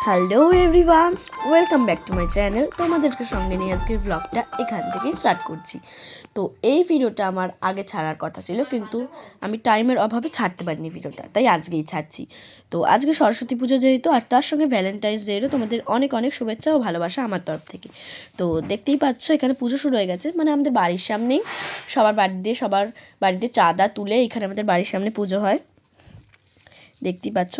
Hello everyone, welcome back to my channel. তোমাদেরকে সঙ্গে নিয়ে আজকের ব্লগটা এখান থেকেই স্টার্ট করছি। তো এই ভিডিওটা আমার আগে ছাড়ার কথা ছিল, কিন্তু আমি টাইমের অভাবে ছাড়তে পারিনি ভিডিওটা, তাই আজকেই ছাড়ছি। তো আজকে সরস্বতী পুজো যেহেতু, আর তার সঙ্গে ভ্যালেন্টাইন্স ডেরও তোমাদের অনেক অনেক শুভেচ্ছা ও ভালোবাসা আমার তরফ থেকে। তো দেখতেই পাচ্ছ এখানে পুজো শুরু হয়ে গেছে, মানে আমাদের বাড়ির সামনেই সবার বাড়িতে চাঁদা তুলে এখানে আমাদের বাড়ির সামনে পুজো হয়, দেখতেই পাচ্ছ।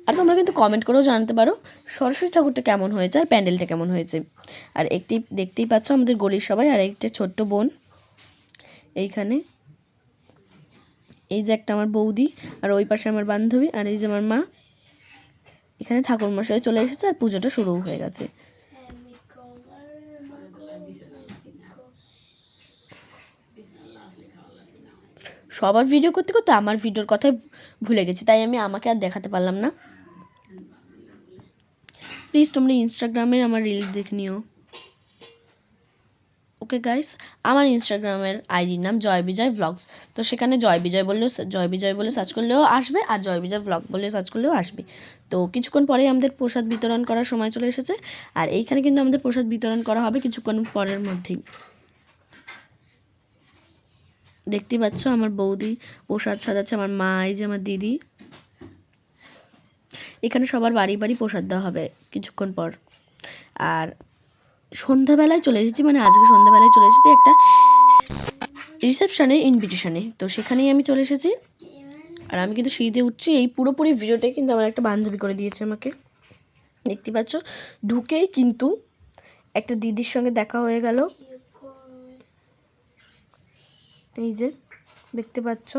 আর তোমরা কিন্তু কমেন্ট করেও জানতে পারো সরস্বতী ঠাকুরটা কেমন হয়েছে আর প্যান্ডেলটা কেমন হয়েছে। আর একটি দেখতেই পাচ্ছ আমাদের গলির সবাই, আর একটা ছোট্ট বোন এইখানে, এই যে একটা আমার বৌদি, আর ওই পাশে আমার বান্ধবী, আর এই যে আমার মা। এখানে ঠাকুরমশাই চলে এসেছে আর পুজোটা শুরু হয়ে গেছে। সবার ভিডিও করতে করতে আমার ভিডিওর কথাই ভুলে গেছি, তাই আমি আমাকে আর দেখাতে পারলাম না। প্লিজ তোমরা ইনস্টাগ্রামের আমার রিল দেখে নিও। ওকে গাইস, আমার ইনস্টাগ্রামের আইডির নাম জয় বিজয় ভ্লগস। তো সেখানে জয় বিজয় বলে সার্চ করলেও আসবে, আর জয় বিজয় ভ্লগ বলে সার্চ করলেও আসবে। তো কিছুক্ষণ পরেই আমাদের প্রসাদ বিতরণ করার সময় চলে এসেছে, আর এইখানে কিন্তু আমাদের প্রসাদ বিতরণ করা হবে কিছুক্ষণ পরের মধ্যেই। দেখতেই পাচ্ছ আমার বৌদি প্রসাদ সাজাচ্ছে, আমার মা, এই যে আমার দিদি। এখানে সবার বাড়ি বাড়ি প্রসাদ দেওয়া হবে কিছুক্ষণ পর। আর সন্ধ্যাবেলায় চলে এসেছি, মানে আজকে সন্ধ্যাবেলায় চলে এসেছি একটা রিসেপশানে, ইনভিটেশনে। তো সেখানেই আমি চলে এসেছি, আর আমি কিন্তু সিঁড়িতে উঠছি। এই পুরোপুরি ভিডিওটাই কিন্তু আমার একটা বান্ধবী করে দিয়েছে আমাকে। দেখতে পাচ্ছ ঢুকেই কিন্তু একটা দিদির সঙ্গে দেখা হয়ে গেল, এই যে দেখতে পাচ্ছ।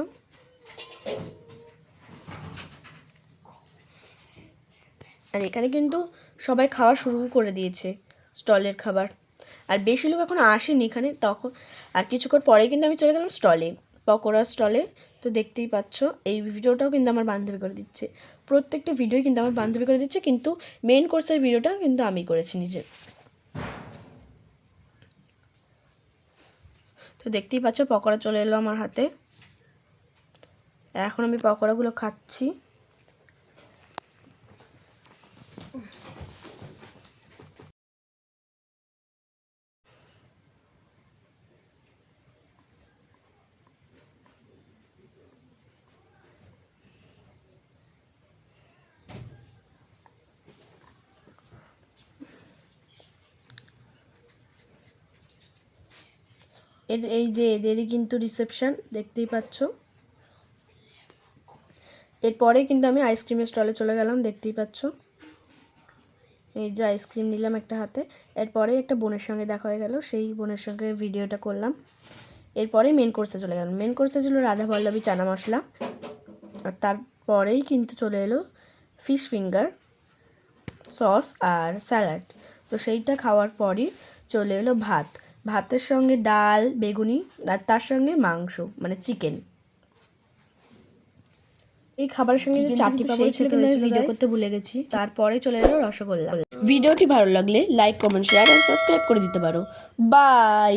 আর এখানে কিন্তু সবাই খাওয়া শুরু করে দিয়েছে, স্টলের খাবার। আর বেশি লোক এখন আসেনি এখানে, তখন আর কিছুক্ষণ পরেই কিন্তু আমি চলে গেলাম স্টলে, পকোড়া স্টলে। তো দেখতেই পাচ্ছ এই ভিডিওটাও কিন্তু আমার বান্ধবী করে দিচ্ছে, প্রত্যেকটা ভিডিওই কিন্তু আমার বান্ধবী করে দিচ্ছে, কিন্তু মেন কোর্সের ভিডিওটা কিন্তু আমি করেছি নিজে। তো দেখতেই পাচ্ছ পকোড়া চলে এলো আমার হাতে, এখন আমি পকোড়াগুলো খাচ্ছি। এই যে এদেরই কিন্তু রিসেপশন, দেখতেই পাচ্ছ। এরপরে কিন্তু আমি আইসক্রিমের স্টলে চলে গেলাম, দেখতেই পাচ্ছ। এই যে আইসক্রিম নিলাম একটা হাতে। এরপরে একটা বোনের সঙ্গে দেখা হয়ে গেল, সেই বোনের সঙ্গে ভিডিওটা করলাম। এরপরে মেন কোর্সে চলে গেলাম। মেন কোর্সে ছিল রাধা পল্লবী চানা মশলা, আর তারপরেই কিন্তু চলে এলো ফিশ ফিঙ্গার, সস আর স্যালাড। তো সেইটা খাওয়ার পরই চলে এলো ভাতের সঙ্গে ডাল, বেগুনি, আর তার সঙ্গে মাংস, মানে চিকেন। এই খাবারের সঙ্গে যে চাটনি পাপড় ছিল কিন্তু আমি ভিডিও করতে ভুলে গেছি। তারপরে চলে এলো রসগোল্লা। ভিডিওটি ভালো লাগলে লাইক, কমেন্ট, শেয়ার আর সাবস্ক্রাইব করে দিতে পারো। বাই।